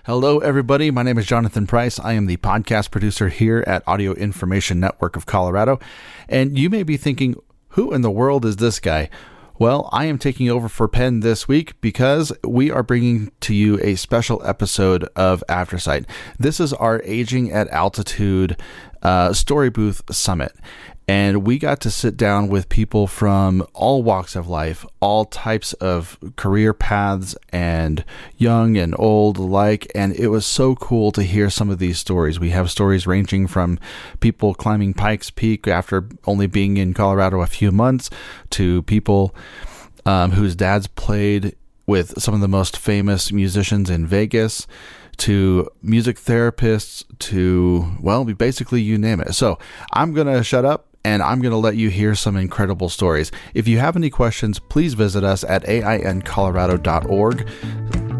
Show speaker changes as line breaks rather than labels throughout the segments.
Hello, everybody. My name is Jonathan Price. I am the podcast producer here at Audio Information Network of Colorado. And you may be thinking, who in the world is this guy? Well, I am taking over for Penn this week because we are bringing to you a special episode of Aftersight. This is our Aging at Altitude Story Booth Summit. And we got to sit down with people from all walks of life, all types of career paths, and young and old alike. And it was so cool to hear some of these stories. We have stories ranging from people climbing Pikes Peak after only being in Colorado a few months to people whose dads played with some of the most famous musicians in Vegas, to music therapists, to, well, basically you name it. So I'm going to shut up and I'm going to let you hear some incredible stories. If you have any questions, please visit us at aincolorado.org.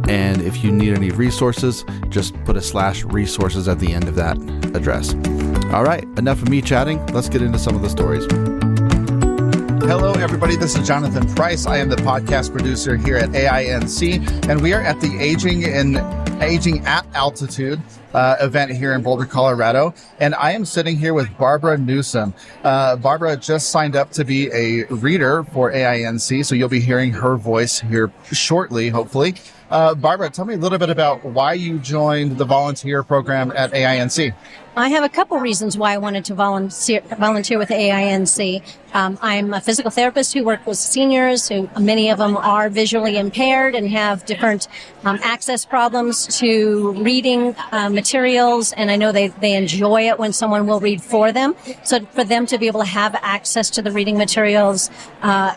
And if you need any resources, just put a /resources at the end of that address. All right, enough of me chatting. Let's get into some of the stories. Hello, everybody. This is Jonathan Price. I am the podcast producer here at AINC, and we are at the Aging at Altitude event here in Boulder, Colorado. And I am sitting here with Barbara Newsom. Barbara just signed up to be a reader for AINC, so you'll be hearing her voice here shortly, hopefully. Barbara, tell me a little bit about why you joined the volunteer program at AINC.
I have a couple reasons why I wanted to volunteer with AINC. I'm a physical therapist who works with seniors, who many of them are visually impaired and have different access problems to reading materials, and I know they enjoy it when someone will read for them. So for them to be able to have access to the reading materials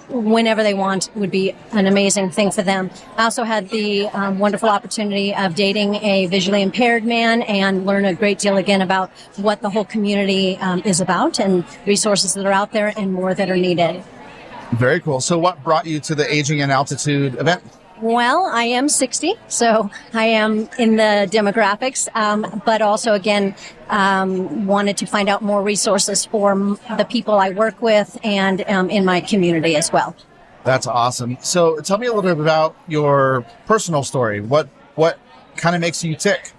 whenever they want would be an amazing thing for them. I also had the wonderful opportunity of dating a visually impaired man and learn a great deal again about what the whole community is about and resources that are out there and more that are needed.
Very cool. So what brought you to the Aging at Altitude event?
Well, I am 60, so I am in the demographics, but also, again, wanted to find out more resources for the people I work with and in my community as well.
That's awesome. So tell me a little bit about your personal story. What kind of makes you tick?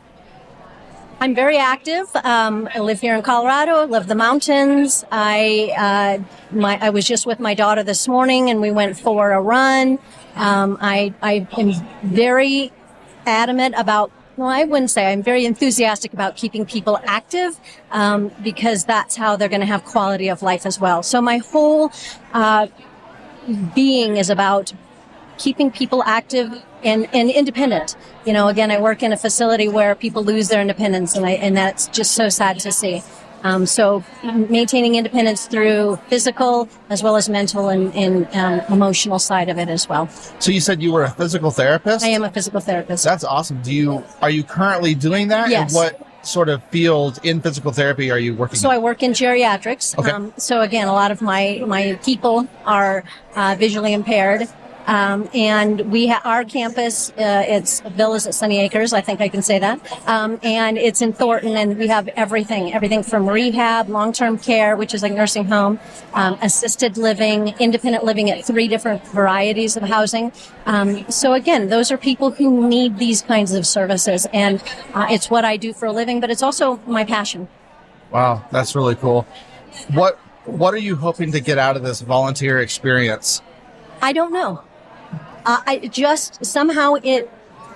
I'm very active. I live here in Colorado, live the mountains. I was just with my daughter this morning and we went for a run. I am very adamant about, well, I wouldn't say I'm very enthusiastic about keeping people active, because that's how they're going to have quality of life as well. So my whole being is about keeping people active and independent. You know, again, I work in a facility where people lose their independence, and that's just so sad to see. So maintaining independence through physical as well as mental and emotional side of it as well.
So you said you were a physical therapist?
I am a physical therapist.
That's awesome. Are you currently doing that?
Yes.
And what sort of field in physical therapy are you working in?
So I work in geriatrics.
Okay.
So again, a lot of my people are visually impaired. And our campus, it's villas at Sunny Acres, I think I can say that. And it's in Thornton, and we have everything from rehab, long-term care, which is like nursing home, assisted living, independent living at 3 different varieties of housing. So again, those are people who need these kinds of services, and it's what I do for a living, but it's also my passion.
Wow, that's really cool. What are you hoping to get out of this volunteer experience?
I don't know. I just somehow it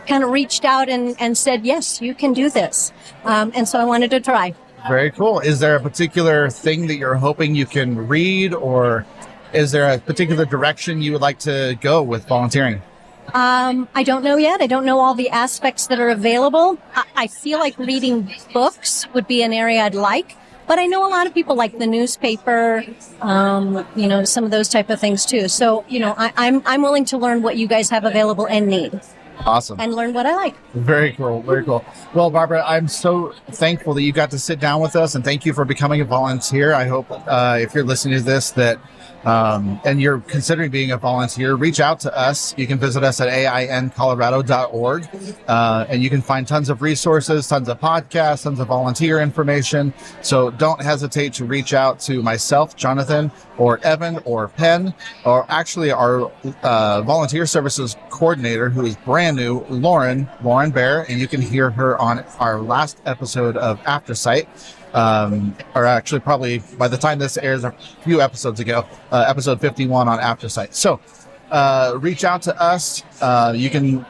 kind of reached out and said, yes, you can do this. And so I wanted to try.
Very cool. Is there a particular thing that you're hoping you can read, or is there a particular direction you would like to go with volunteering?
I don't know yet. I don't know all the aspects that are available. I feel like reading books would be an area I'd like. But I know a lot of people like the newspaper, some of those type of things too. So, I'm willing to learn what you guys have available and need.
Awesome.
And learn what I like.
Very cool. Very cool. Well, Barbara, I'm so thankful that you got to sit down with us, and thank you for becoming a volunteer. I hope if you're listening to this that and you're considering being a volunteer, reach out to us. You can visit us at aincolorado.org, and you can find tons of resources, tons of podcasts, tons of volunteer information. So don't hesitate to reach out to myself, Jonathan, or Evan, or Penn, or actually our volunteer services coordinator, who is brand new, Lauren Bear, and you can hear her on our last episode of Aftersight. Or actually probably by the time this airs a few episodes ago, episode 51 on Aftersight. So reach out to us. You can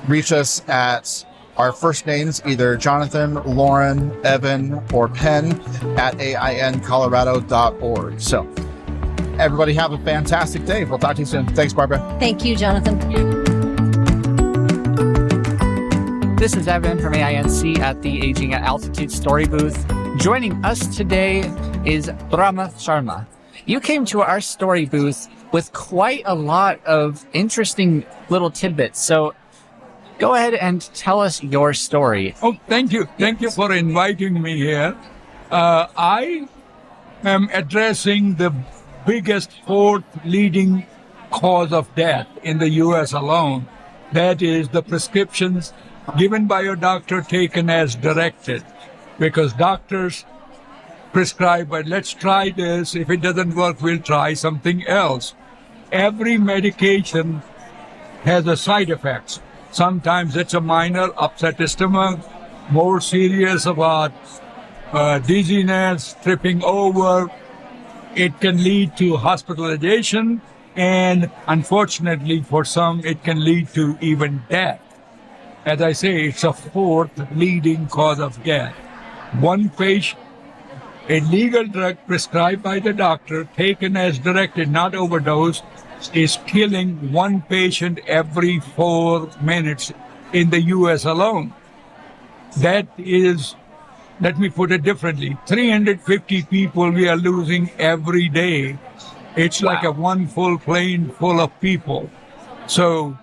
reach us at our first names, either Jonathan, Lauren, Evan, or Penn at aincolorado.org. So everybody have a fantastic day. We'll talk to you soon. Thanks, Barbara.
Thank you, Jonathan.
This is Evan from AINC at the Aging at Altitude Story booth. Joining us today is Brahma Sharma. You came to our story booth with quite a lot of interesting little tidbits. So go ahead and tell us your story.
Oh, thank you. Thank you for inviting me here. I am addressing the biggest fourth leading cause of death in the U.S. alone. That is the prescriptions given by your doctor, taken as directed. Because doctors prescribe, but let's try this. If it doesn't work, we'll try something else. Every medication has a side effects. Sometimes it's a minor upset the stomach, more serious about dizziness, tripping over. It can lead to hospitalization, and unfortunately for some, it can lead to even death. As I say, it's a fourth leading cause of death. One patient, a legal drug prescribed by the doctor, taken as directed, not overdose, is killing one patient every 4 minutes in the U.S. alone. That is, let me put it differently, 350 people we are losing every day. It's like a one full plane full of people. So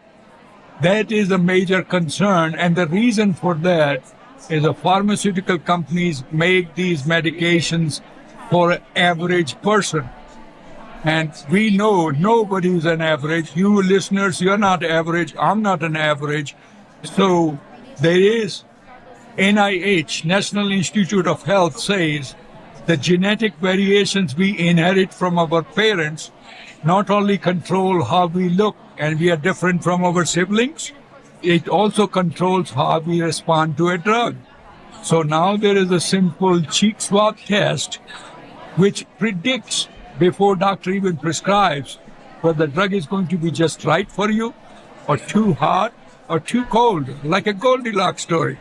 that is a major concern, and the reason for that is the pharmaceutical companies make these medications for an average person. And we know nobody's an average. You listeners, you're not average. I'm not an average. So there is NIH, National Institute of Health, says the genetic variations we inherit from our parents not only control how we look and we are different from our siblings, it also controls how we respond to a drug. So now there is a simple cheek swab test which predicts before doctor even prescribes whether the drug is going to be just right for you, or too hot, or too cold, like a Goldilocks story.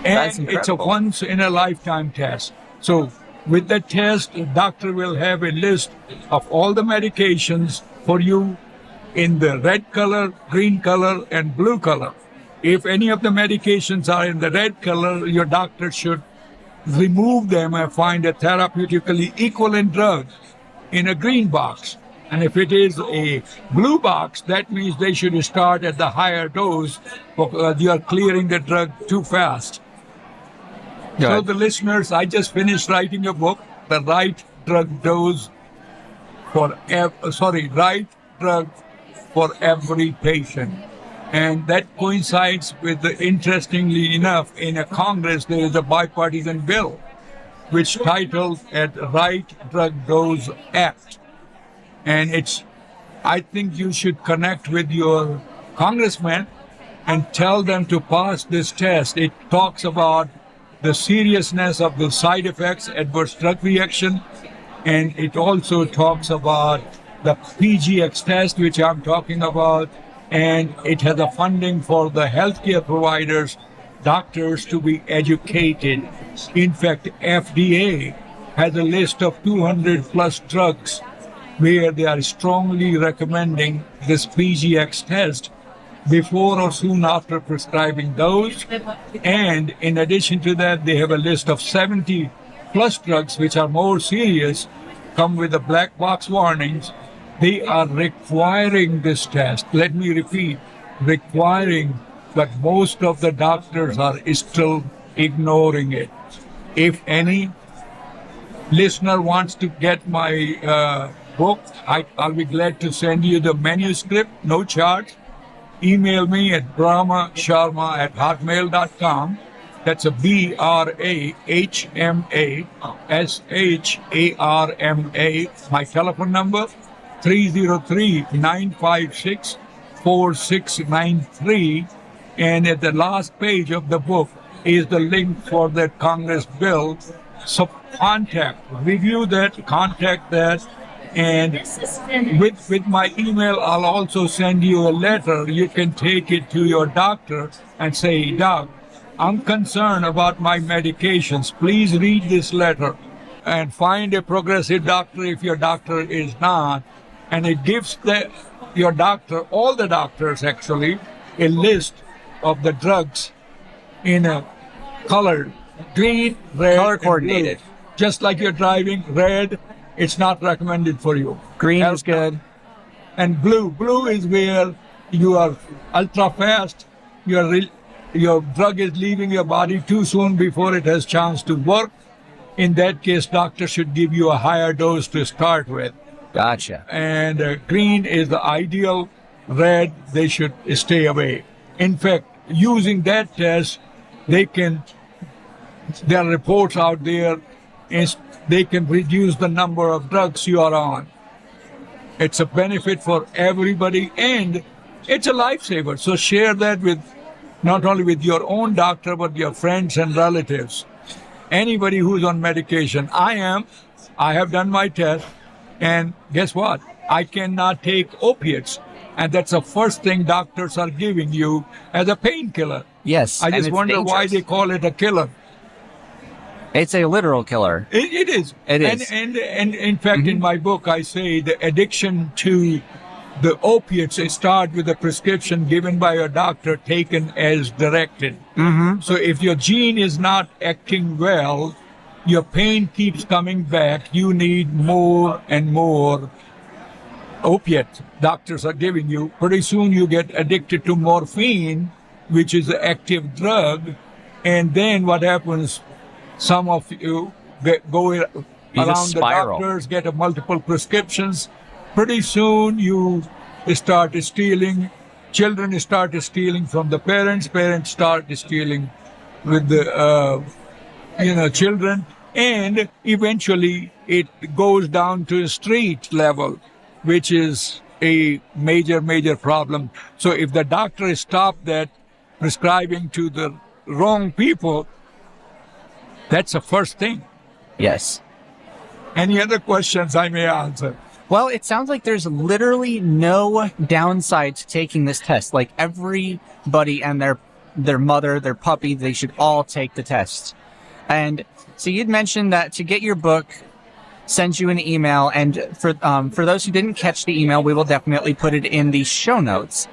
And it's a once in a lifetime test. So with that test, the doctor will have a list of all the medications for you in the red color, green color, and blue color. If any of the medications are in the red color, your doctor should remove them and find a therapeutically equivalent drug in a green box. And if it is a blue box, that means they should start at the higher dose because you are clearing the drug too fast. So the listeners, I just finished writing a book, The Right Drug Dose Right Drug for Every Patient. And that coincides with, interestingly enough, in a Congress, there is a bipartisan bill which titled at Right Drug Dose Act. And I think you should connect with your congressman and tell them to pass this test. It talks about the seriousness of the side effects, adverse drug reaction, and it also talks about the PGX test, which I'm talking about, and it has a funding for the healthcare providers, doctors to be educated. In fact, FDA has a list of 200 plus drugs where they are strongly recommending this PGX test before or soon after prescribing those. And in addition to that, they have a list of 70 plus drugs which are more serious, come with the black box warnings. They are requiring this test. Let me repeat, requiring, but most of the doctors are still ignoring it. If any listener wants to get my book, I'll be glad to send you the manuscript, no charge. Email me at brahmasharma@hotmail.com. That's a BRAHMASHARMA. My telephone number, 303-956-4693. And at the last page of the book is the link for that Congress bill. So review that, contact that. And with my email, I'll also send you a letter. You can take it to your doctor and say, Doc, I'm concerned about my medications. Please read this letter and find a progressive doctor if your doctor is not. And it gives your doctor, all the doctors actually, a list of the drugs in a colored green, red,
Color coordinated.
blue. Just like you're driving, red, it's not recommended for you.
Green is good.
And blue is where you are ultra fast. Your drug is leaving your body too soon before it has chance to work. In that case, doctor should give you a higher dose to start with.
Gotcha.
And green is the ideal. Red, they should stay away. In fact, using that test, there are reports out there, they can reduce the number of drugs you are on. It's a benefit for everybody, and it's a lifesaver. So share that with not only with your own doctor, but your friends and relatives. Anybody who's on medication. I have done my test, and guess what? I cannot take opiates. And that's the first thing doctors are giving you as a painkiller.
Yes.
I
and
just
it's
wonder why
dangerous.
they call it a killer.
It's a literal killer.
It is.
It is.
And in fact, in my book, I say the addiction to the opiates start with a prescription given by a doctor taken as directed. So if your gene is not acting well, your pain keeps coming back. You need more and more opiate doctors are giving you. Pretty soon you get addicted to morphine, which is an active drug. And then what happens? Some of you go around the
spiral.
doctors, get multiple prescriptions. Pretty soon you start stealing. Children start stealing from the parents. Parents start stealing with the children. And eventually it goes down to a street level, which is a major problem. So if the doctor stopped that prescribing to the wrong people, that's the first thing.
Yes.
Any other questions I may answer?
Well, it sounds like there's literally no downside to taking this test. Like everybody and their mother, their puppy, they should all take the test. And so you'd mentioned that to get your book, send you an email. And for those who didn't catch the email, we will definitely put it in the show notes.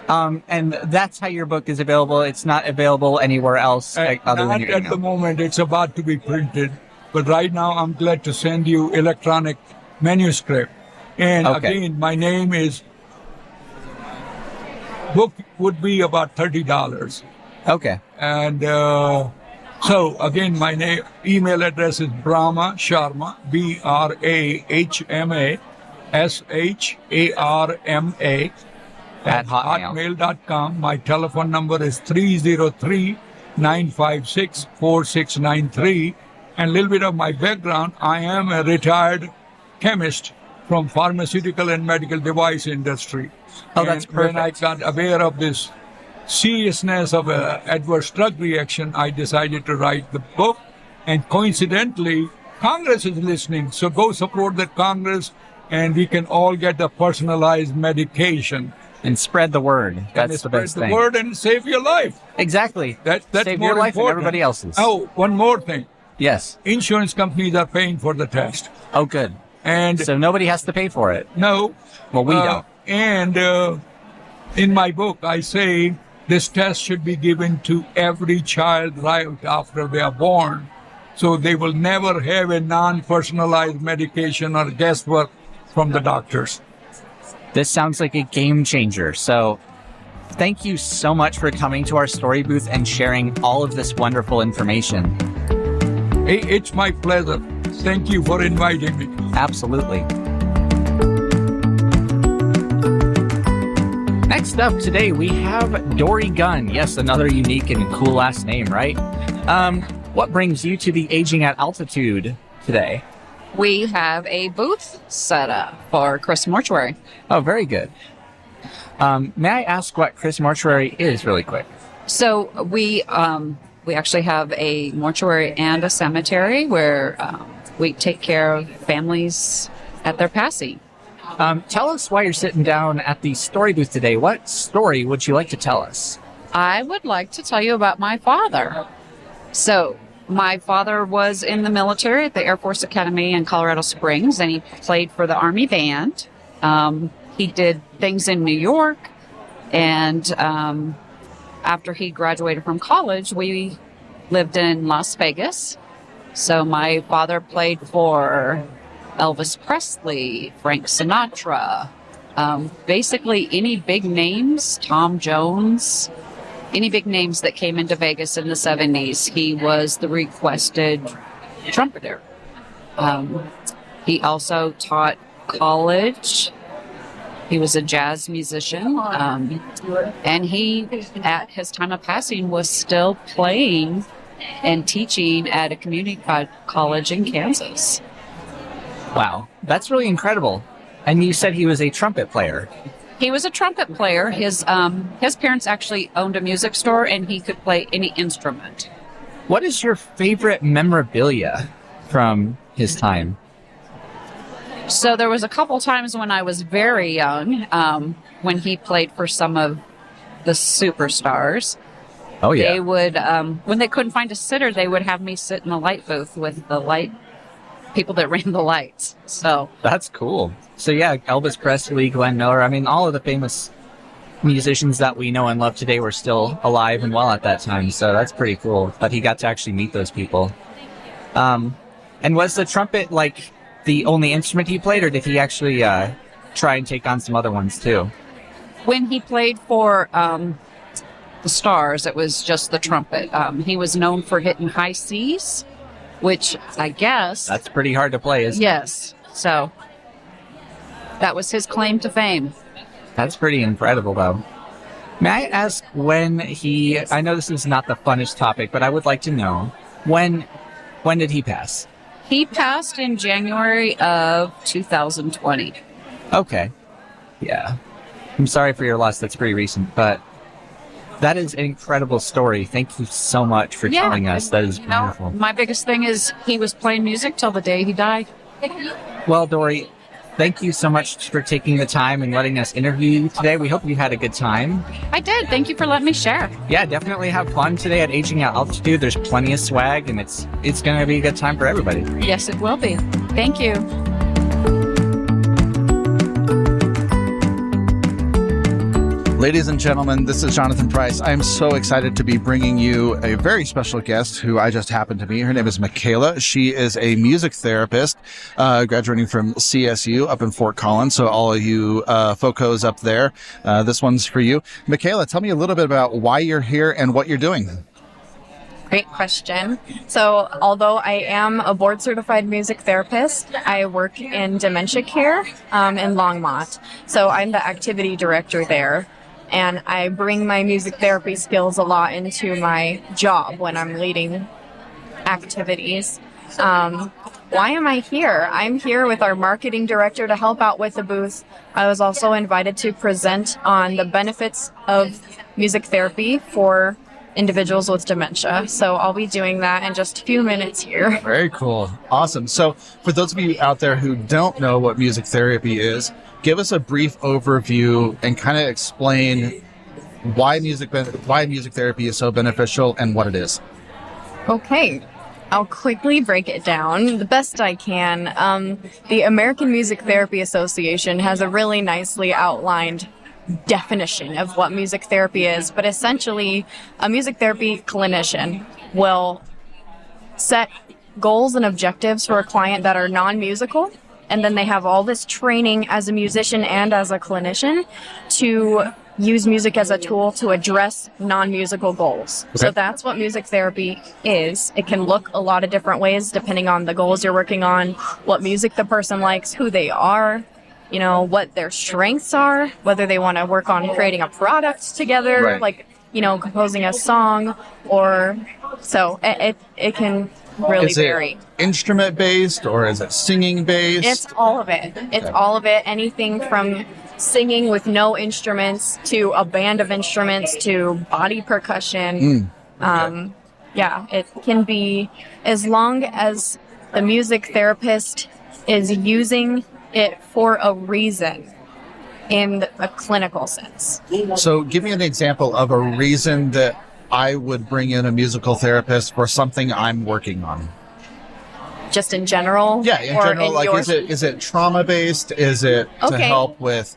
And that's how your book is available. It's not available anywhere else other than your
At
email.
the moment, it's about to be printed. But right now, I'm glad to send you electronic manuscript. And
Okay.
again, my name is, book would be about $30.
Okay.
And so again, my email address is Brahma Sharma, BRAHMASHARMA
At Hotmail.
hotmail.com. My telephone number is 303-956-4693. And a little bit of my background, I am a retired chemist from pharmaceutical and medical device industry.
Oh, that's
And when I
perfect.
got aware of this seriousness of adverse drug reaction, I decided to write the book. And coincidentally, Congress is listening. So go support that Congress, and we can all get a personalized medication.
And spread the word.
And
That's the
spread
best
the
thing.
word and save your life.
Exactly.
That's
Save
more
your life and
important.
everybody else's.
Oh, one more thing.
Yes.
Insurance companies are paying for the test.
Oh, good.
And
So nobody has to pay for it.
no.
Well, we don't.
And in my book, I say this test should be given to every child right after they are born. So they will never have a non-personalized medication or guesswork from the doctors.
This sounds like a game changer. So thank you so much for coming to our story booth and sharing all of this wonderful information.
Hey, it's my pleasure. Thank you for inviting me.
Absolutely. Next up today, we have Dory Gunn. Yes, another unique and cool last name, right? What brings you to the Aging at Altitude today?
We have a booth set up for Chris Mortuary.
Oh, very good. May I ask what Chris Mortuary is really quick?
So we actually have a mortuary and a cemetery where we take care of families at their passing.
Tell us why you're sitting down at the story booth today. What story would you like to tell us?
I would like to tell you about my father. So my father was in the military at the Air Force Academy in Colorado Springs, and he played for the Army Band. He did things in New York, and after he graduated from college, we lived in Las Vegas. So my father played for Elvis Presley, Frank Sinatra, basically any big names, Tom Jones, any big names that came into Vegas in the 70s, he was the requested trumpeter. He also taught college. He was a jazz musician, and he, at his time of passing, was still playing and teaching at a community college in Kansas.
Wow, that's really incredible. And you said he was a trumpet player.
He was a trumpet player. His parents actually owned a music store, and he could play any instrument.
What is your favorite memorabilia from his time?
So there was a couple times when I was very young, when he played for some of the superstars.
Oh, yeah.
They would, when they couldn't find a sitter, they would have me sit in the light booth with the light people that ran the lights. So
That's cool. So yeah, Elvis Presley, Glenn Miller, I mean, all of the famous musicians that we know and love today were still alive and well at that time. So that's pretty cool that he got to actually meet those people. And was the trumpet like the only instrument he played, or did he actually try and take on some other ones too?
when he played for the Stars, it was just the trumpet. He was known for hitting high C's, which I guess...
That's pretty hard to play, isn't it?
Yes. So that was his claim to fame.
That's pretty incredible, though. May I ask when he... I know this is not the funnest topic, but I would like to know, when did he pass?
He passed in January of 2020.
Okay. Yeah. I'm sorry for your loss. That's pretty recent, but that is an incredible story. Thank you so much for telling us. That is wonderful.
My biggest thing is he was playing music till the day he died.
Well, Dory, thank you so much for taking the time and letting us interview you today. We hope you had a good time.
I did. Thank you for letting me share.
Yeah, definitely have fun today at Aging at Altitude. There's plenty of swag, and it's going to be a good time for everybody.
Yes, it will be. Thank you.
Ladies and gentlemen, this is Jonathan Price. I'm so excited to be bringing you a very special guest who I just happened to meet. Her name is Michaela. She is a music therapist, graduating from CSU up in Fort Collins. So all of you focos up there, this one's for you. Michaela, tell me a little bit about why you're here and what you're doing.
Great question. So although I am a board certified music therapist, I work in dementia care in Longmont. So I'm the activity director there. And I bring my music therapy skills a lot into my job when I'm leading activities. Why am I here? I'm here with our marketing director to help out with the booth. I was also invited to present on the benefits of music therapy for individuals with dementia. So I'll be doing that in just a few minutes here.
Very cool. Awesome. So for those of you out there who don't know what music therapy is, give us a brief overview and kind of explain why music therapy is so beneficial and what it is.
Okay. I'll quickly break it down the best I can. The American Music Therapy Association has a really nicely outlined definition of what music therapy is, but essentially a music therapy clinician will set goals and objectives for a client that are non-musical, and then they have all this training as a musician and as a clinician to use music as a tool to address non-musical goals.
Okay.
So that's what music therapy is. It can look a lot of different ways depending on the goals you're working on, what music the person likes, who they are, what their strengths are, whether they want to work on creating a product together,
Right.
like, composing a song, or so it can really
Is it
vary.
instrument based or is it singing based?
It's all of it. It's all of it. Anything from singing with no instruments to a band of instruments to body percussion. Yeah, it can be, as long as the music therapist is using it for a reason in a clinical sense.
So give me an example of a reason that I would bring in a musical therapist for something I'm working on.
Just in general?
Yeah, in
Or
general, like
your-
is it trauma based? Is it to
Okay.
help with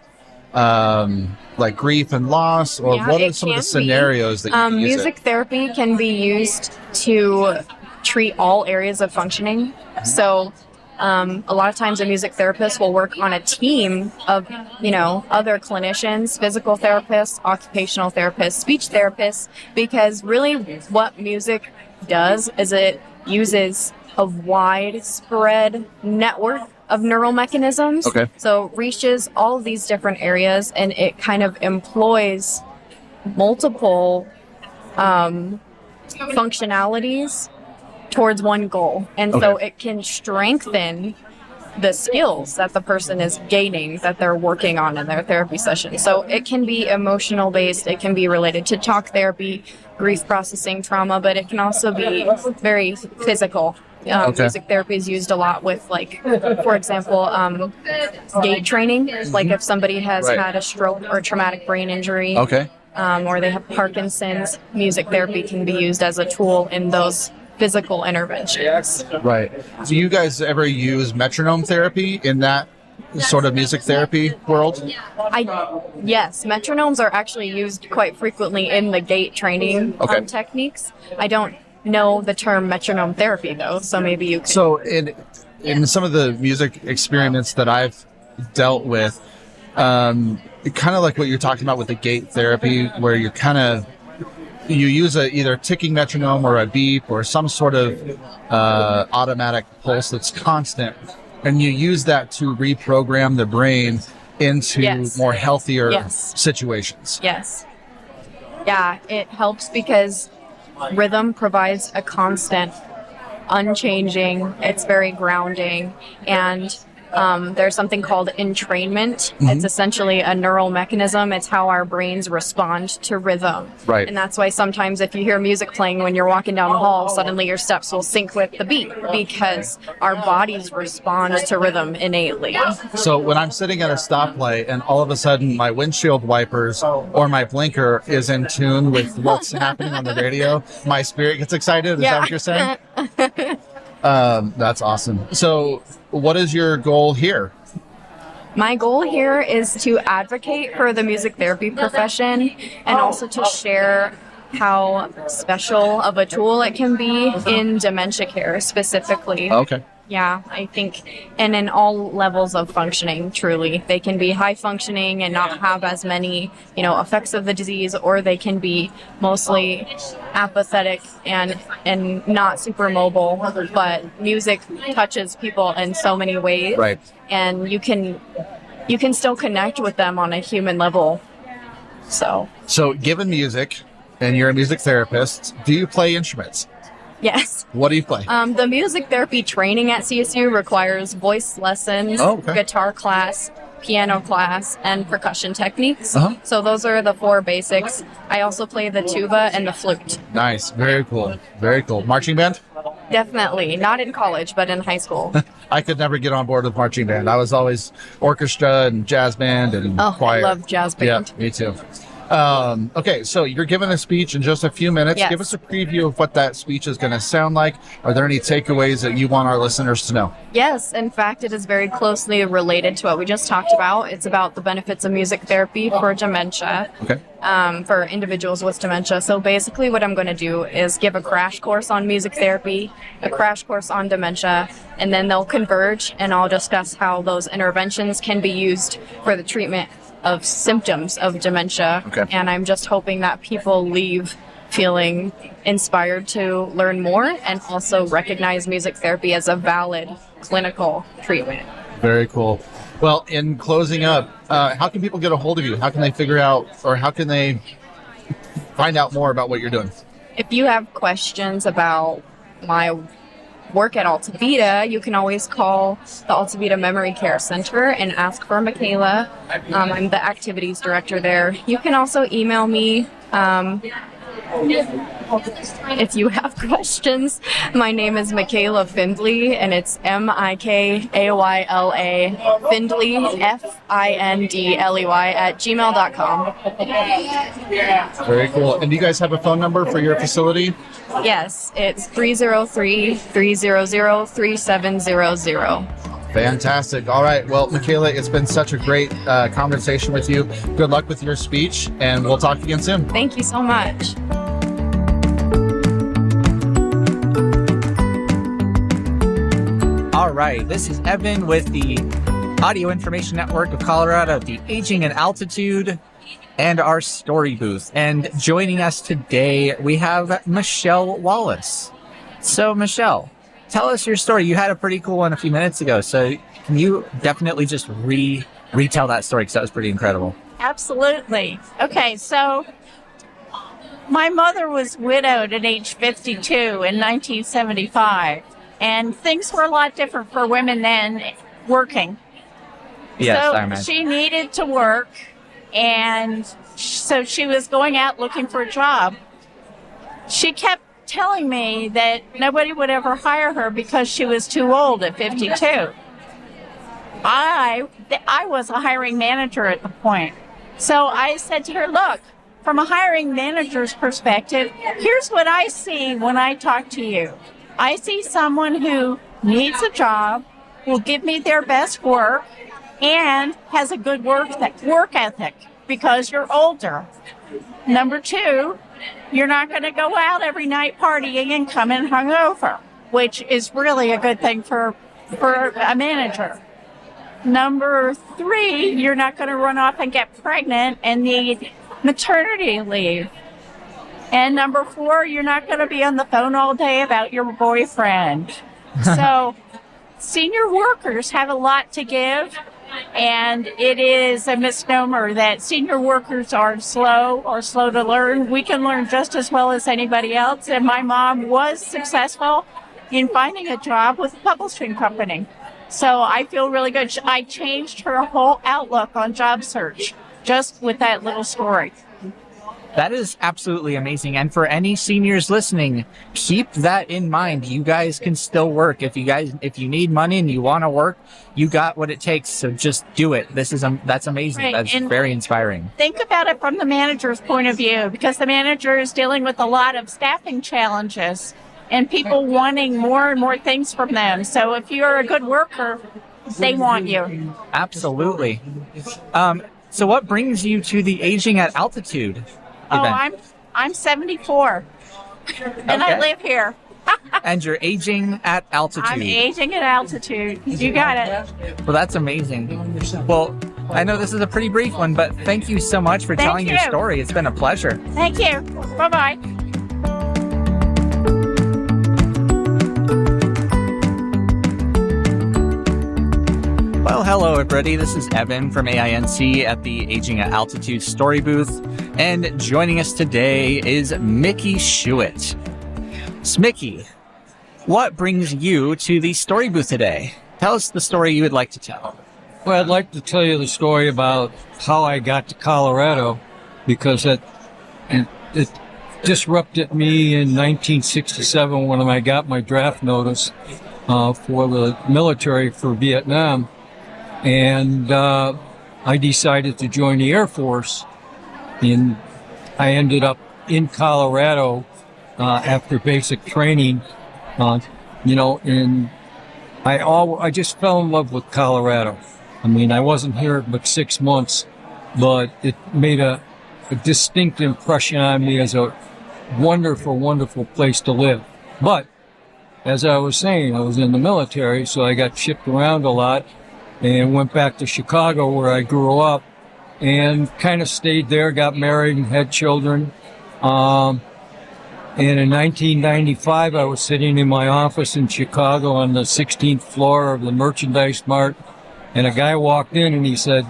like grief and loss, or
Yeah,
what are
it
some of the
can be.
scenarios that you can use
Music therapy can be used to treat all areas of functioning. So a lot of times a music therapist will work on a team of, other clinicians, physical therapists, occupational therapists, speech therapists, because really what music does is it uses a widespread network of neural mechanisms.
Okay.
So it reaches all of these different areas, and it kind of employs multiple functionalities towards one goal. And so
Okay.
it can strengthen the skills that the person is gaining that they're working on in their therapy session. So it can be emotional based, it can be related to talk therapy, grief processing, trauma, but it can also be very physical. Music therapy is used a lot with, like, for example, gait training. Like if somebody has
Right.
had a stroke or traumatic brain injury,
Okay.
or they have Parkinson's, music therapy can be used as a tool in those physical interventions.
Right. Do you guys ever use metronome therapy in that sort of music therapy world?
Yes, metronomes are actually used quite frequently in the gait training techniques. I don't know the term metronome therapy though, so maybe you could.
So in some of the music experiments that I've dealt with, kind of like what you're talking about with the gait therapy, where you use either a ticking metronome or a beep or some sort of automatic pulse that's constant, and you use that to reprogram the brain into
Yes.
more healthier
Yes.
situations.
Yes. Yeah, it helps because rhythm provides a constant, unchanging, it's very grounding, and there's something called entrainment. It's essentially a neural mechanism. It's how our brains respond to rhythm.
Right.
And that's why sometimes if you hear music playing when you're walking down the hall, suddenly your steps will sync with the beat because our bodies respond to rhythm innately.
So when I'm sitting at a stoplight and all of a sudden my windshield wipers or my blinker is in tune with what's happening on the radio, my spirit gets excited. Is that what you're saying? That's awesome. So what is your goal here?
My goal here is to advocate for the music therapy profession and also to share how special of a tool it can be in dementia care specifically.
Okay.
Yeah, I think, and in all levels of functioning, truly. They can be high functioning and not have as many, effects of the disease, or they can be mostly apathetic and not super mobile, but music touches people in so many ways.
Right.
And you can still connect with them on a human level. So,
Given music, and you're a music therapist, do you play instruments?
yes.
What do you play?
The music therapy training at CSU requires voice lessons, guitar class, piano class, and percussion techniques. So those are the 4 basics. I also play the tuba and the flute.
Nice. Very cool. Very cool. Marching band?
Definitely. Not in college, but in high school.
I could never get on board with marching band. I was always orchestra and jazz band and choir.
I love jazz band.
Yeah, me too. Okay, so you're giving a speech in just a few minutes.
Yes.
Give us a preview of what that speech is going to sound like. Are there any takeaways that you want our listeners to know?
Yes, in fact, it is very closely related to what we just talked about. It's about the benefits of music therapy for dementia.
Okay.
For individuals with dementia. So basically what I'm going to do is give a crash course on music therapy, a crash course on dementia, and then they'll converge and I'll discuss how those interventions can be used for the treatment of symptoms of dementia.
Okay.
And I'm just hoping that people leave feeling inspired to learn more and also recognize music therapy as a valid clinical treatment.
Very cool. Well, in closing up, how can people get a hold of you? How can they figure out, or how can they find out more about what you're doing?
If you have questions about my work at Alta Vita, you can always call the Alta Vita Memory Care Center and ask for Michaela. I'm the activities director there. You can also email me if you have questions. My name is Michaela Findley, and it's Mikaila Findley, Findley @gmail.com.
Very cool. And do you guys have a phone number for your facility?
Yes, it's 303-300-3700.
Fantastic. All right. Well, Michaela, it's been such a great conversation with you. Good luck with your speech, and we'll talk again soon.
Thank you so much.
All right, this is Evan with the Audio Information Network of Colorado, the Aging at Altitude, and our story booth. And joining us today, we have Michelle Wallace. So, Michelle, tell us your story. You had a pretty cool one a few minutes ago, so can you definitely just retell that story, because that was pretty incredible.
Absolutely. Okay, so my mother was widowed at age 52 in 1975, and things were a lot different for women then working.
Yes, I
So
imagine.
she needed to work, and so she was going out looking for a job. She kept telling me that nobody would ever hire her because she was too old at 52. I was a hiring manager at the point. So I said to her, look, from a hiring manager's perspective, here's what I see when I talk to you. I see someone who needs a job, will give me their best work, and has a good work ethic because you're older. Number two, you're not going to go out every night partying and come in hungover, which is really a good thing for a manager. Number three, you're not going to run off and get pregnant and need maternity leave. And number four, you're not going to be on the phone all day about your boyfriend. So senior workers have a lot to give, and it is a misnomer that senior workers are slow to learn. We can learn just as well as anybody else, and my mom was successful in finding a job with a publishing company. So I feel really good. I changed her whole outlook on job search just with that little story.
That is absolutely amazing. And for any seniors listening, keep that in mind. You guys can still work. If you need money and you want to work, you got what it takes. So just do it. That's amazing.
Right.
That's
And
very inspiring.
think about it from the manager's point of view, because the manager is dealing with a lot of staffing challenges and people wanting more and more things from them. So if you're a good worker, they want you.
Absolutely. So what brings you to the Aging at Altitude event?
I'm 74 and I
Okay.
live here.
And you're aging at altitude.
I'm aging at altitude. You got it.
Well, that's amazing. Well, I know this is a pretty brief one, but thank you so much for
Thank
telling your
you.
story. It's been a pleasure.
Thank you. Bye-bye.
Well, hello, everybody. This is Evan from AINC at the Aging at Altitude story booth. And joining us today is Mickey Schuett. Smicky, what brings you to the story booth today? Tell us the story you would like to tell.
Well, I'd like to tell you the story about how I got to Colorado, because it disrupted me in 1967 when I got my draft notice for the military for Vietnam. And I decided to join the Air Force, and I ended up in Colorado after basic training, and I just fell in love with Colorado. I mean, I wasn't here but 6 months, but it made a distinct impression on me as a wonderful, wonderful place to live. But as I was saying, I was in the military, so I got shipped around a lot and went back to Chicago where I grew up and kind of stayed there, got married and had children. And in 1995, I was sitting in my office in Chicago on the 16th floor of the Merchandise Mart, And a guy walked in and he said,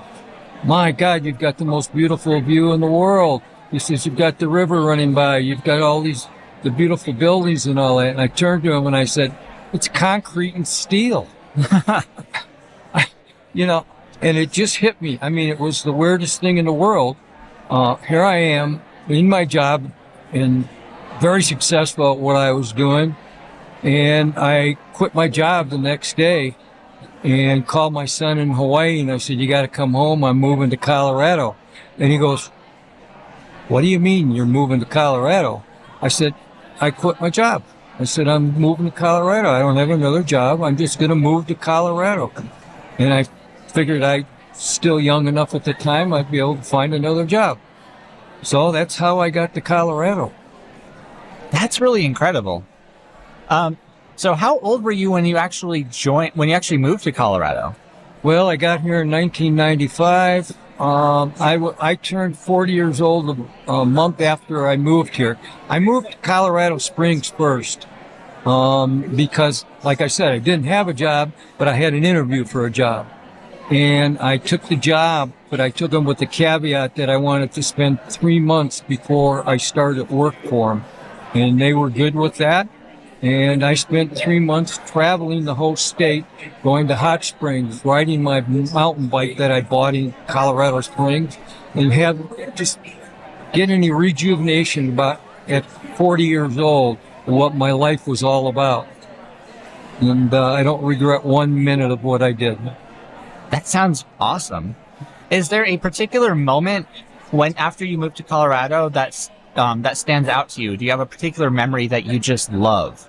"My God, you've got the most beautiful view in the world." He says, "You've got the river running by. You've got all the beautiful buildings and all that." And I turned to him and I said, "It's concrete and steel." And it just hit me. I mean, it was the weirdest thing in the world. Here I am in my job and very successful at what I was doing. And I quit my job the next day and called my son in Hawaii. And I said, "You got to come home. I'm moving to Colorado." And he goes, "What do you mean you're moving to Colorado?" I said, "I quit my job." I said, "I'm moving to Colorado. I don't have another job. I'm just going to move to Colorado." And I figured I still young enough at the time, I'd be able to find another job. So that's how I got to Colorado.
That's really incredible. So how old were you when you actually moved to Colorado?
Well, I got here in 1995. I turned 40 years old a month after I moved here. I moved to Colorado Springs first because, like I said, I didn't have a job, but I had an interview for a job. And I took the job, but I took them with the caveat that I wanted to spend 3 months before I started work for them. And they were good with that. And I spent 3 months traveling the whole state, going to hot springs, riding my mountain bike that I bought in Colorado Springs, and just getting any rejuvenation about at 40 years old what my life was all about. And I don't regret 1 minute of what I did.
That sounds awesome. Is there a particular moment after you moved to Colorado that stands out to you? Do you have a particular memory that you just love?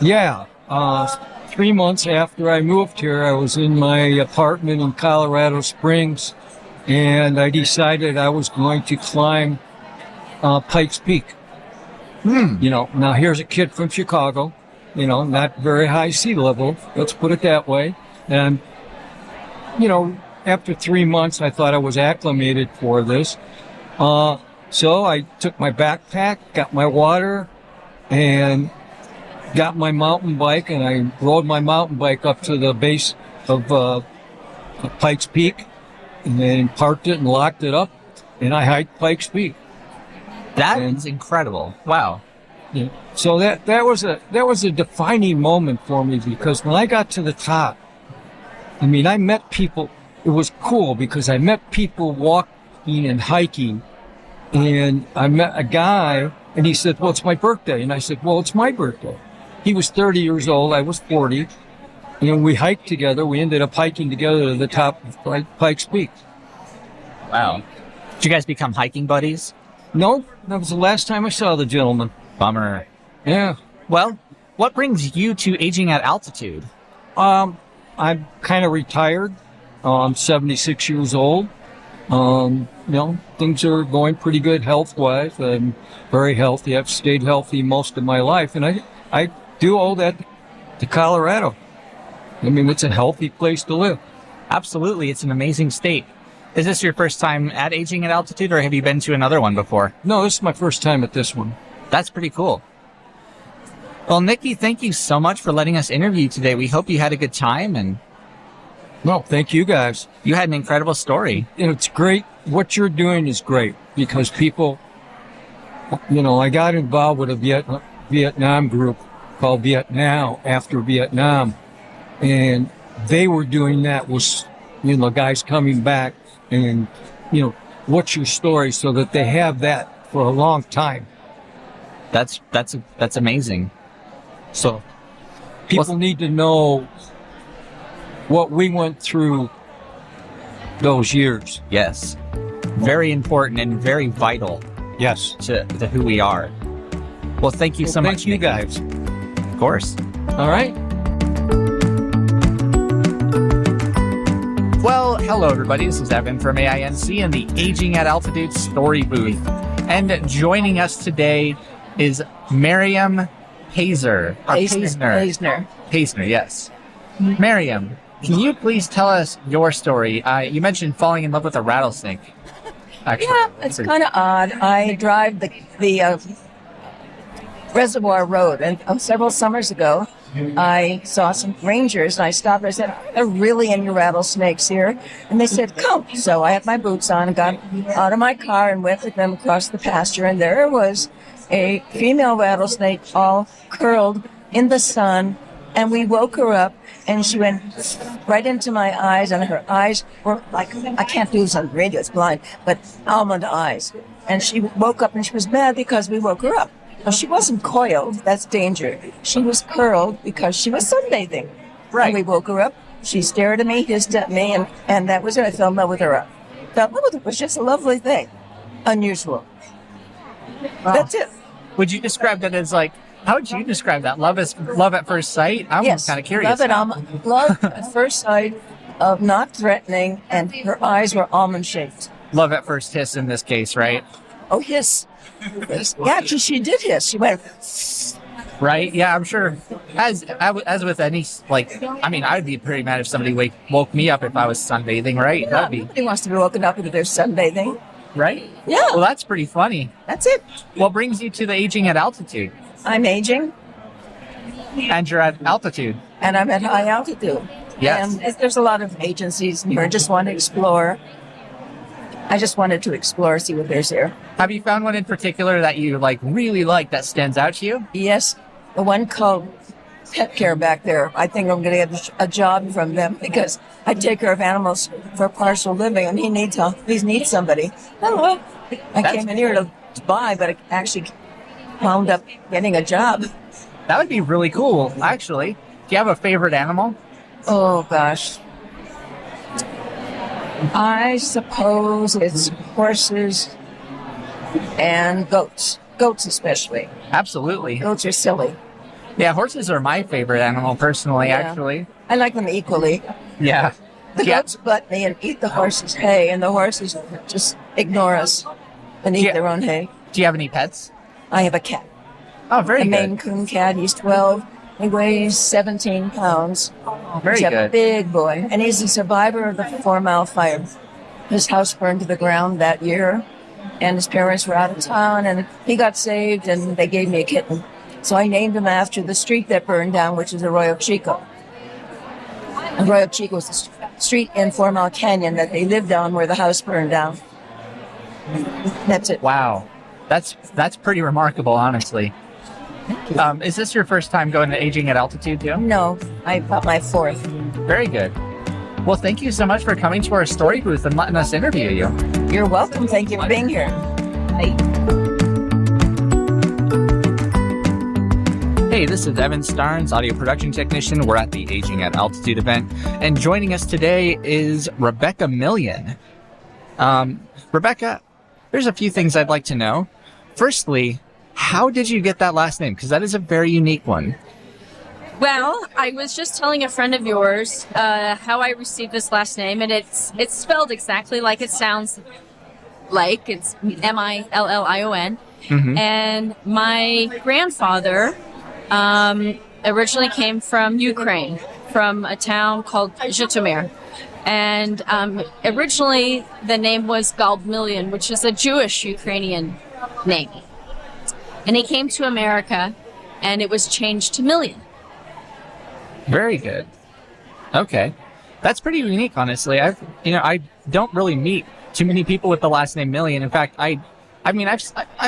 Yeah. 3 months after I moved here, I was in my apartment in Colorado Springs, and I decided I was going to climb Pikes Peak. Now here's a kid from Chicago, not very high sea level, let's put it that way. And after 3 months, I thought I was acclimated for this. So I took my backpack, got my water, and got my mountain bike, and I rode my mountain bike up to the base of Pikes Peak, and then parked it and locked it up, and I hiked Pikes Peak.
That is incredible. Wow.
Yeah. So that was a defining moment for me, because when I got to the top, I mean, I met people. It was cool because I met people walking and hiking, and I met a guy, and he said, "Well, it's my birthday." And I said, "Well, it's my birthday." He was 30 years old. I was 40. And we hiked together. We ended up hiking together to the top of Pikes Peak.
Wow. Did you guys become hiking buddies?
No, that was the last time I saw the gentleman.
Bummer.
Yeah.
Well, what brings you to Aging at Altitude?
I'm kind of retired. I'm 76 years old. Things are going pretty good health-wise. I'm very healthy. I've stayed healthy most of my life, and I do owe that to Colorado. I mean, it's a healthy place to live.
Absolutely. It's an amazing state. Is this your first time at Aging at Altitude, or have you been to another one before?
No, this is my first time at this one.
That's pretty cool. Well, Nikki, thank you so much for letting us interview you today. We hope you had a good time. And
well, thank you guys.
You had an incredible story.
It's great. What you're doing is great because people, I got involved with a Vietnam group called Vietnam After Vietnam, and they were doing that with, guys coming back and, what's your story, so that they have that for a long time.
That's amazing.
So people need to know what we went through those years.
Yes. Very important and very vital.
Yes.
To who we are. Well, thank you so much.
Thank you, guys.
Of course.
All right.
Well, hello, everybody. This is Evan from AINC in the Aging at Altitude story booth. And joining us today is Miriam Paisner. Paisner, yes. Miriam, can you please tell us your story? You mentioned falling in love with a rattlesnake. Actually.
Yeah, it's kind of odd. I drive the Reservoir Road. And several summers ago, I saw some rangers and I stopped and I said, "Are really any rattlesnakes here?" And they said, "Come." So I had my boots on and got out of my car and went with them across the pasture. And there was a female rattlesnake all curled in the sun. And we woke her up and she went right into my eyes, and her eyes were like, I can't do this on the radio, it's blind, but almond eyes. And she woke up and she was mad because we woke her up. Now, she wasn't coiled, that's danger. She was curled because she was sunbathing. Right. And we woke her up, she stared at me, hissed at me, and that was it. I fell in love with her. Fell in love with her. It was just a lovely thing. Unusual.
Wow.
That's it.
Would you describe that as like, how would you describe that? Love at first sight? I'm
Yes.
kind of curious.
Love at first sight of not threatening, and her eyes were almond shaped.
Love at first hiss in this case, right?
Oh, hiss. Yeah, she did hiss. She went,
Right? Yeah, I'm sure. As with any, like, I mean, I'd be pretty mad if somebody woke me up if I was sunbathing, right? That'd be
nobody wants to be woken up if they're sunbathing.
right.
Yeah.
Well, that's pretty funny.
That's it.
What brings you to the aging at altitude?
I'm aging,
And you're at altitude.
and I'm at high altitude.
Yes.
And there's a lot of agencies here. I just want to explore. I just wanted to explore, see what there's here.
Have you found one in particular that you really like that stands out to you?
Yes, the one called Pet Care back there. I think I'm going to get a job from them because I take care of animals for partial living, and he needs somebody. Oh, well, I came in here to buy, but I actually wound up getting a job.
That would be really cool, actually. Do you have a favorite animal?
Oh, gosh. I suppose it's horses and goats. Goats especially.
Absolutely.
Goats are silly.
Yeah, horses are my favorite animal, personally,
Yeah.
actually.
I like them equally.
Yeah.
The
Yeah.
goats butt me and eat the horses' hay, and the horses just ignore us and eat
Yeah.
their own hay.
Do you have any pets?
I have a cat.
Oh, very
A
good.
Maine Coon cat. He's 12. He weighs 17 pounds.
Very
He's a
good.
big boy. And he's a survivor of the 4 Mile fire. His house burned to the ground that year, and his parents were out of town, and he got saved, and they gave me a kitten. So I named him after the street that burned down, which is Arroyo Chico. Arroyo Chico was the street in 4 Mile Canyon that they lived on where the house burned down. That's it.
Wow. That's pretty remarkable, honestly. Is this your first time going to aging at altitude, too?
No, I got my 4th.
Very good. Well, thank you so much for coming to our story booth and letting us interview you.
You're welcome. Thank you for being here. Bye.
Hey, this is Evan Starnes, audio production technician. We're at the Aging at Altitude event, and joining us today is Rebecca Million. Rebecca, there's a few things I'd like to know. Firstly, how did you get that last name? Because that is a very unique one.
Well, I was just telling a friend of yours how I received this last name, and it's spelled exactly like it sounds like. It's Million.
Mm-hmm.
And my grandfather originally came from Ukraine, from a town called Zhytomyr. And originally the name was Galdmilion, which is a Jewish Ukrainian name. And he came to America, and it was changed to Million.
Very good. Okay. That's pretty unique, honestly. I don't really meet too many people with the last name Million. In fact, I've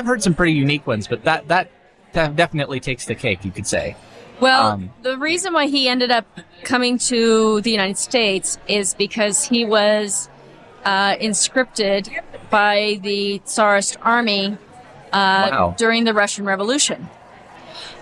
heard some pretty unique ones, but that definitely takes the cake, you could say.
Well, the reason why he ended up coming to the United States is because he was conscripted by the Tsarist army during the Russian Revolution.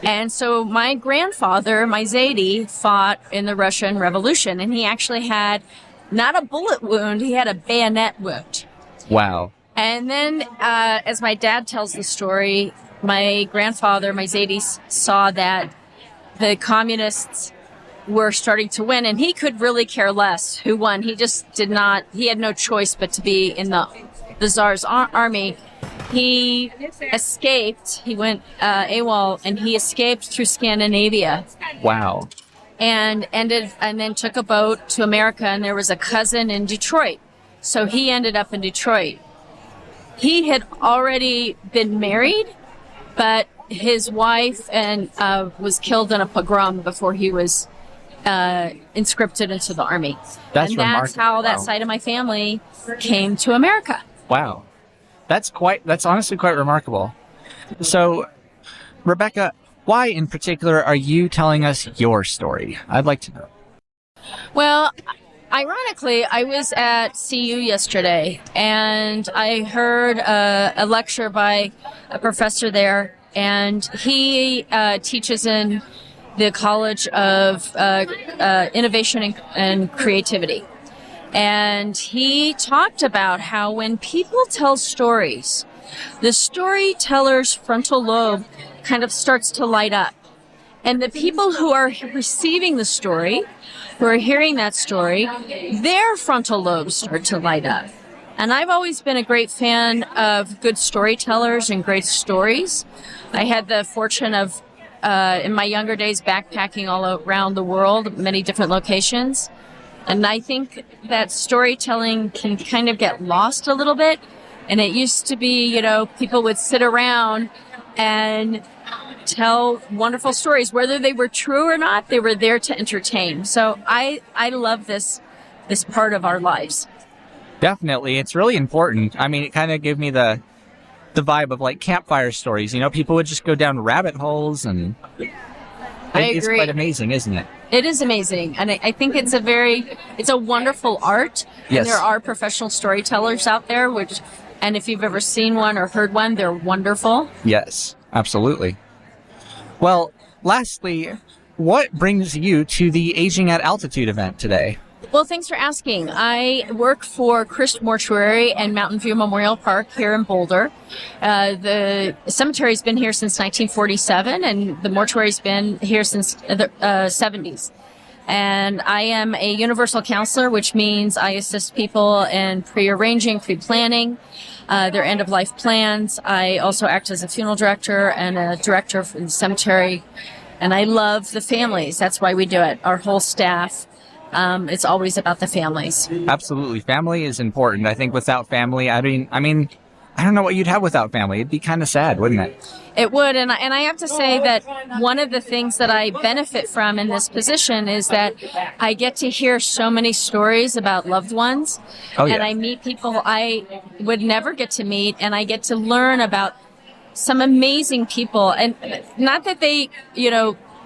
And so my grandfather, my Zaidi, fought in the Russian Revolution, and he actually had not a bullet wound, he had a bayonet wound.
Wow.
And then, as my dad tells the story, my grandfather, my Zaidi, saw that the communists were starting to win, and he could really care less who won. He just he had no choice but to be in the Tsar's army. He escaped, he went AWOL, and he escaped through Scandinavia.
Wow.
And then took a boat to America, and there was a cousin in Detroit. So he ended up in Detroit. He had already been married, but his wife and was killed in a pogrom before he was inscripted into the army.
That's
and that's
remarkable.
how that
Wow.
side of my family came to America.
Wow. That's honestly quite remarkable. So, Rebecca, why in particular are you telling us your story? I'd like to know.
Well, ironically, I was at CU yesterday, and I heard a lecture by a professor there, and he teaches in the College of Innovation and Creativity. And he talked about how when people tell stories, the storyteller's frontal lobe kind of starts to light up. And the people who are receiving the story, who are hearing that story, their frontal lobes start to light up. And I've always been a great fan of good storytellers and great stories. I had the fortune of, in my younger days, backpacking all around the world, many different locations. And I think that storytelling can kind of get lost a little bit. And it used to be, people would sit around and tell wonderful stories. Whether they were true or not, they were there to entertain. So I love this part of our lives.
Definitely. It's really important. I mean, it kind of gave me the vibe of like campfire stories. People would just go down rabbit holes, and it's
agree.
quite amazing, isn't it?
It is amazing. And I think it's a wonderful art.
Yes.
And there are professional storytellers out there, and if you've ever seen one or heard one, they're wonderful.
Yes, absolutely. Well, lastly, what brings you to the Aging at Altitude event today?
Well, thanks for asking. I work for Christ Mortuary and Mountain View Memorial Park here in Boulder. The cemetery's been here since 1947, and the mortuary's been here since the 70s. And I am a universal counselor, which means I assist people in pre-arranging, pre-planning their end-of-life plans. I also act as a funeral director and a director for the cemetery. And I love the families. That's why we do it. Our whole staff. It's always about the families.
Absolutely. Family is important. I think without family, I mean, I don't know what you'd have without family. It'd be kind of sad, wouldn't it?
It would. And I have to say that one of the things that I benefit from in this position is that I get to hear so many stories about loved ones.
Oh, yeah.
And I meet people I would never get to meet, and I get to learn about some amazing people. And not that they,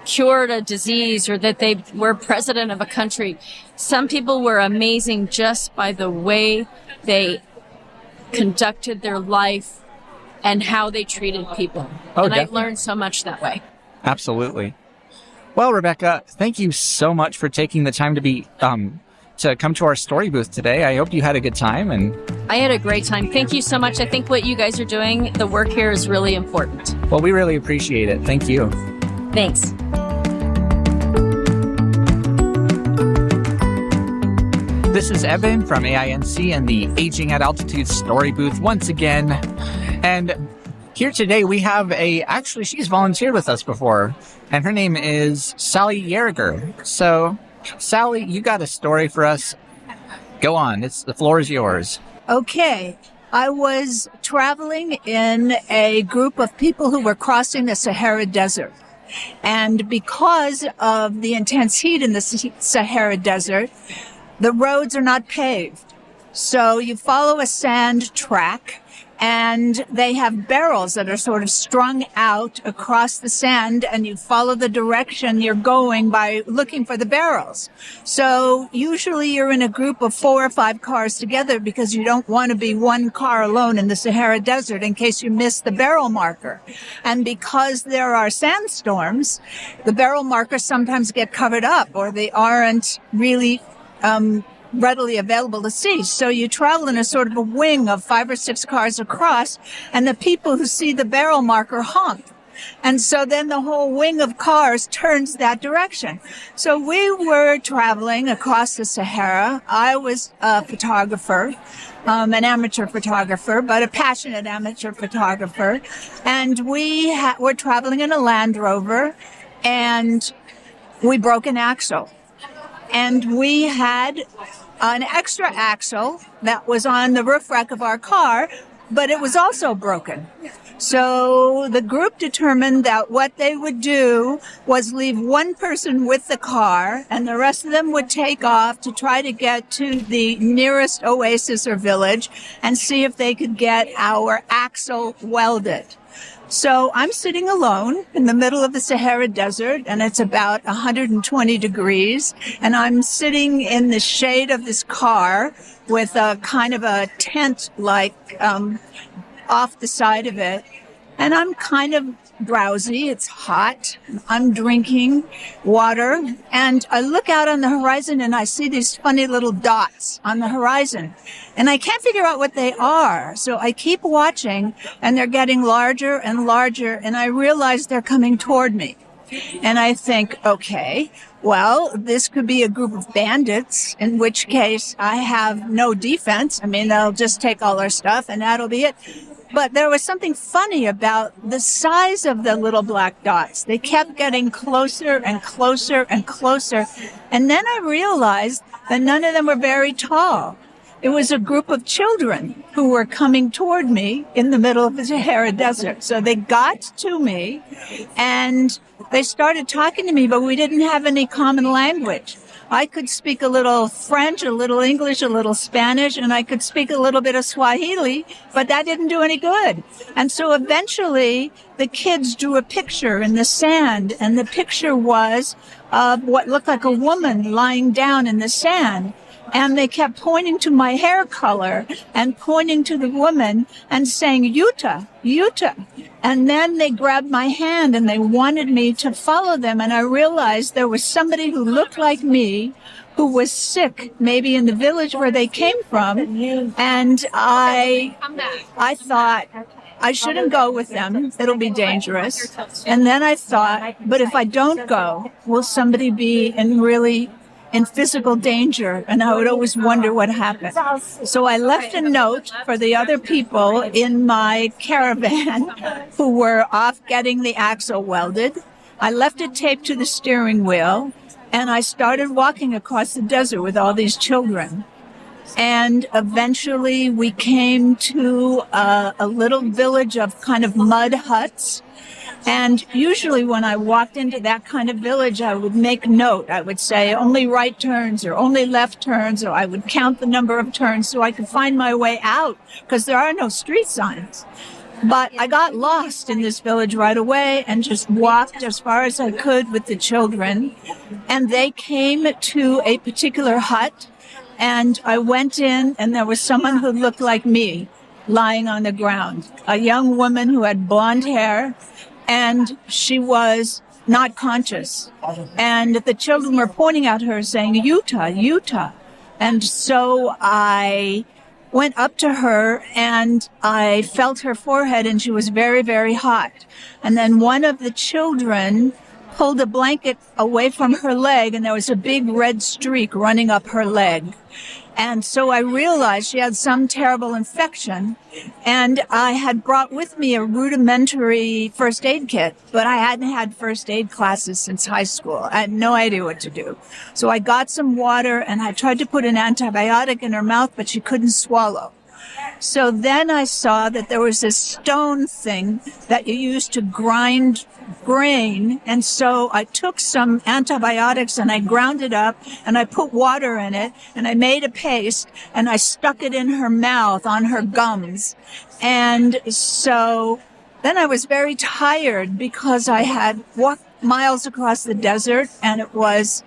cured a disease or that they were president of a country. Some people were amazing just by the way they conducted their life and how they treated people.
Oh,
and I've
definitely.
learned so much that way.
Absolutely. Well, Rebecca, thank you so much for taking the time to come to our story booth today. I hope you had a good time. And
I had a great time. Thank you so much. I think what you guys are doing, the work here is really important.
well, we really appreciate it. Thank you.
Thanks.
This is Evan from AINC and the Aging at Altitude story booth once again. And here today we have she's volunteered with us before, and her name is Sally Yerger. So, Sally, you got a story for us. Go on. The floor is yours.
Okay. I was traveling in a group of people who were crossing the Sahara Desert. And because of the intense heat in the Sahara Desert, the roads are not paved. So you follow a sand track, and they have barrels that are sort of strung out across the sand, and you follow the direction you're going by looking for the barrels. So usually you're in a group of 4 or 5 cars together because you don't want to be one car alone in the Sahara Desert in case you miss the barrel marker. And because there are sandstorms, the barrel markers sometimes get covered up, or they aren't really readily available to see. So you travel in a sort of a wing of 5 or 6 cars across, and the people who see the barrel marker honk. And so then the whole wing of cars turns that direction. So we were traveling across the Sahara. I was a photographer, an amateur photographer, but a passionate amateur photographer. And we were traveling in a Land Rover, and we broke an axle. And we had an extra axle that was on the roof rack of our car, but it was also broken. So the group determined that what they would do was leave one person with the car and the rest of them would take off to try to get to the nearest oasis or village and see if they could get our axle welded. So I'm sitting alone in the middle of the Sahara Desert, and it's about 120 degrees, and I'm sitting in the shade of this car with a kind of a tent off the side of it, and I'm kind of drowsy. It's hot. I'm drinking water, and I look out on the horizon and I see these funny little dots on the horizon, and I can't figure out what they are. So I keep watching, and they're getting larger and larger, and I realize they're coming toward me. And I think, okay, well, this could be a group of bandits, in which case I have no defense. I mean, they'll just take all our stuff and that'll be it. But there was something funny about the size of the little black dots. They kept getting closer and closer and closer. And then I realized that none of them were very tall. It was a group of children who were coming toward me in the middle of the Sahara Desert. So they got to me and they started talking to me, but we didn't have any common language. I could speak a little French, a little English, a little Spanish, and I could speak a little bit of Swahili, but that didn't do any good. And so eventually the kids drew a picture in the sand, and the picture was of what looked like a woman lying down in the sand. And they kept pointing to my hair color and pointing to the woman and saying, Yuta, Yuta. And then they grabbed my hand and they wanted me to follow them. And I realized there was somebody who looked like me who was sick, maybe in the village where they came from. And I thought, I shouldn't go with them. It'll be dangerous. And then I thought, but if I don't go, will somebody be in physical danger? And I would always wonder what happened. So I left a note for the other people in my caravan who were off getting the axle welded. I left it taped to the steering wheel, and I started walking across the desert with all these children. And eventually we came to a little village of kind of mud huts. And usually when I walked into that kind of village, I would make note. I would say only right turns or only left turns, or I would count the number of turns so I could find my way out, because there are no street signs. But I got lost in this village right away and just walked as far as I could with the children. And they came to a particular hut, and I went in, and there was someone who looked like me lying on the ground, a young woman who had blonde hair, and she was not conscious. And the children were pointing at her saying, Yuta, Yuta. And so I went up to her and I felt her forehead, and she was very, very hot. And then one of the children pulled a blanket away from her leg, and there was a big red streak running up her leg. And so I realized she had some terrible infection, and I had brought with me a rudimentary first aid kit, but I hadn't had first aid classes since high school. I had no idea what to do. So I got some water, and I tried to put an antibiotic in her mouth, but she couldn't swallow. So then I saw that there was this stone thing that you use to grind grain. And so I took some antibiotics and I ground it up and I put water in it and I made a paste and I stuck it in her mouth on her gums. And so then I was very tired because I had walked miles across the desert and it was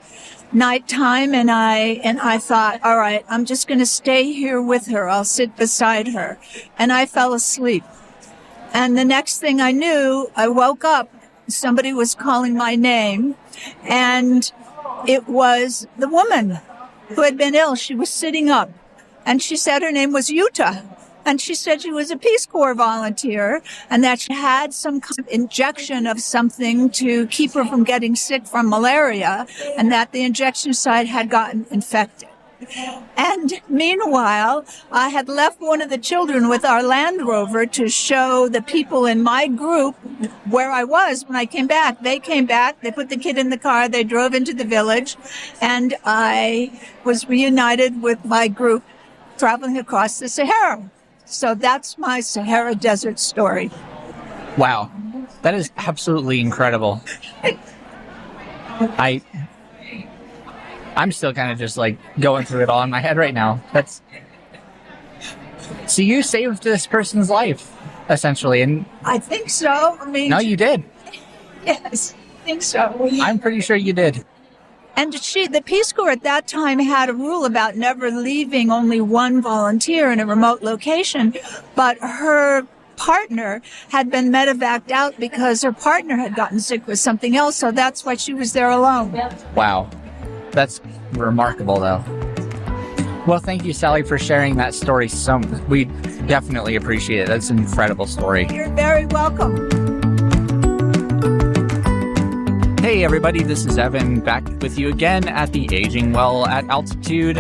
nighttime, and I thought, all right, I'm just going to stay here with her. I'll sit beside her. And I fell asleep. And the next thing I knew, I woke up. Somebody was calling my name, and it was the woman who had been ill. She was sitting up, and she said her name was Yuta. And she said she was a Peace Corps volunteer and that she had some kind of injection of something to keep her from getting sick from malaria, and that the injection site had gotten infected. And meanwhile, I had left one of the children with our Land Rover to show the people in my group where I was when I came back. They came back, they put the kid in the car, they drove into the village, and I was reunited with my group traveling across the Sahara. So that's my Sahara Desert story.
Wow. That is absolutely incredible. I'm still kind of just like going through it all in my head right now. So you saved this person's life, essentially, and
I think so. I mean,
no, you did.
Yes, I think so.
I'm pretty sure you did.
And the Peace Corps at that time had a rule about never leaving only one volunteer in a remote location, but her partner had been medevaced out because her partner had gotten sick with something else, so that's why she was there alone.
Wow. That's remarkable, though. Well, thank you, Sally, for sharing that story. We definitely appreciate it. That's an incredible story.
You're very welcome.
Hey, everybody, this is Evan, back with you again at the Aging Well at Altitude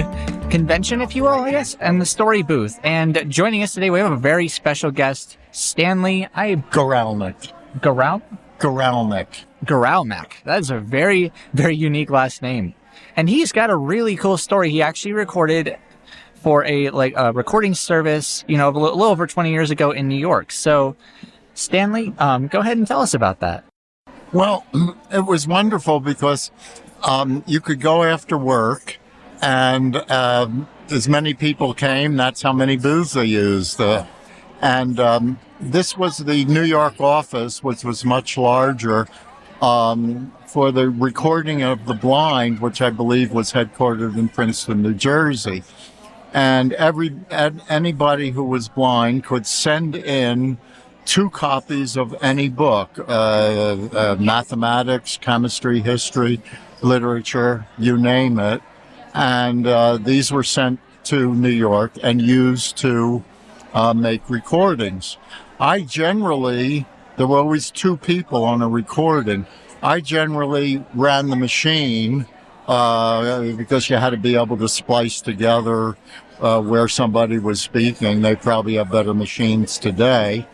convention, if you will, I guess, and the story booth. And joining us today, we have a very special guest, Stanley
Goralnik.
Goralnik. That is a very, very unique last name. And he's got a really cool story. He actually recorded for a recording service, a little over 20 years ago in New York. So, Stanley, go ahead and tell us about that.
Well, it was wonderful because you could go after work, and as many people came, that's how many booths they used. This was the New York office, which was much larger, for the recording of the blind, which I believe was headquartered in Princeton, New Jersey. And anybody who was blind could send in 2 copies of any book, mathematics, chemistry, history, literature, you name it. And these were sent to New York and used to make recordings. There were always 2 people on a recording. I generally ran the machine because you had to be able to splice together where somebody was speaking. They probably have better machines today.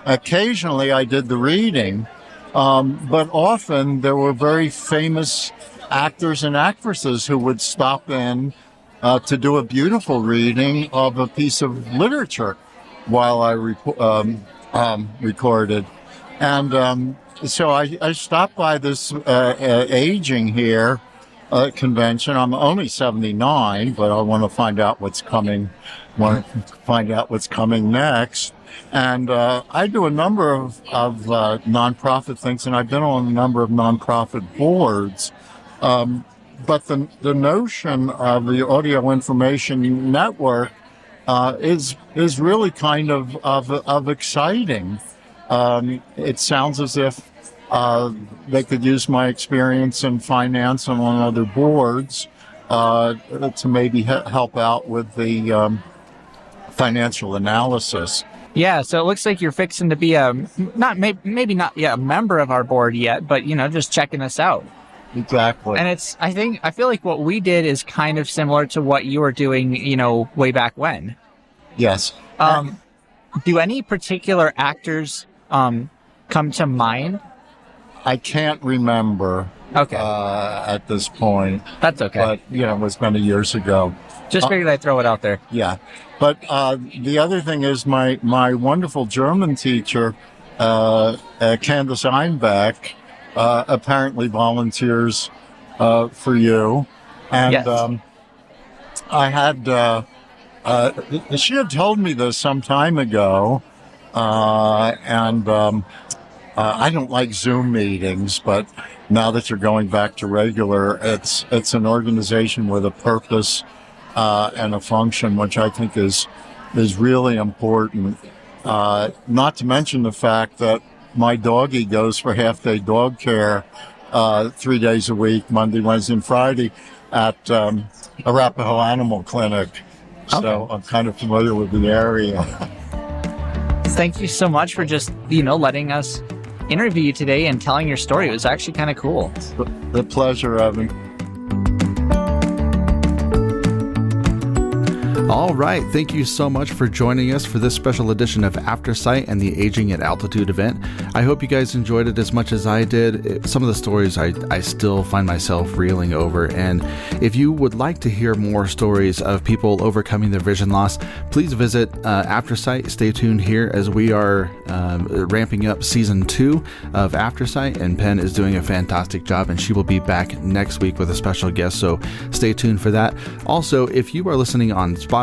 Occasionally I did the reading, but often there were very famous actors and actresses who would stop in to do a beautiful reading of a piece of literature while I recorded. And so I stopped by this aging here convention. I'm only 79, but I want to find out what's coming. Next. And I do a number of nonprofit things, and I've been on a number of nonprofit boards. But the notion of the Audio Information Network is really kind of exciting. It sounds as if they could use my experience in finance and on other boards to maybe help out with the financial analysis.
Yeah, so it looks like you're fixing to be a member of our board yet, but just checking us out.
Exactly.
And I feel like what we did is kind of similar to what you were doing, way back when.
Yes.
Do any particular actors come to mind?
I can't remember.
Okay.
At this point.
That's okay.
But, it was many years ago.
Just figured I'd throw it out there.
Yeah. But the other thing is my wonderful German teacher, Candace Einbeck, apparently volunteers for you. And yes. I had... she had told me this some time ago, and I don't like Zoom meetings, but now that you're going back to regular, it's an organization with a purpose and a function, which I think is really important. Not to mention the fact that my doggie goes for half-day dog care 3 days a week, Monday, Wednesday, and Friday, at Arapahoe Animal Clinic. Okay. So I'm kind of familiar with the area.
Thank you so much for just, letting us interview you today and telling your story. It was actually kind of cool.
The pleasure, Evan.
All right. Thank you so much for joining us for this special edition of Aftersight and the Aging at Altitude event. I hope you guys enjoyed it as much as I did. Some of the stories I still find myself reeling over. And if you would like to hear more stories of people overcoming their vision loss, please visit Aftersight. Stay tuned here as we are ramping up season 2 of Aftersight, and Penn is doing a fantastic job, and she will be back next week with a special guest. So stay tuned for that. Also, if you are listening on Spotify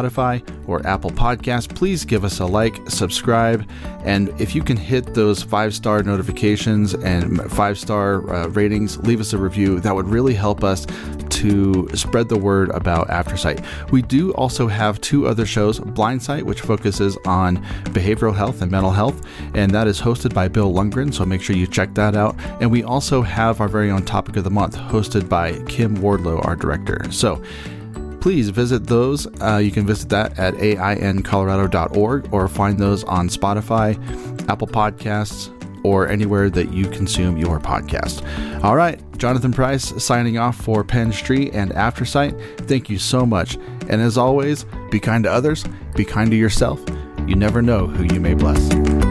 or Apple Podcasts, please give us a like, subscribe, and if you can hit those 5-star notifications and 5-star ratings, leave us a review. That would really help us to spread the word about Aftersight. We do also have 2 other shows, Blindsight, which focuses on behavioral health and mental health, and that is hosted by Bill Lundgren, so make sure you check that out. And we also have our very own Topic of the Month, hosted by Kim Wardlow, our director. So please visit those. You can visit that at aincolorado.org or find those on Spotify, Apple Podcasts, or anywhere that you consume your podcast. All right, Jonathan Price signing off for Penn Street and Aftersight. Thank you so much. And as always, be kind to others, be kind to yourself. You never know who you may bless.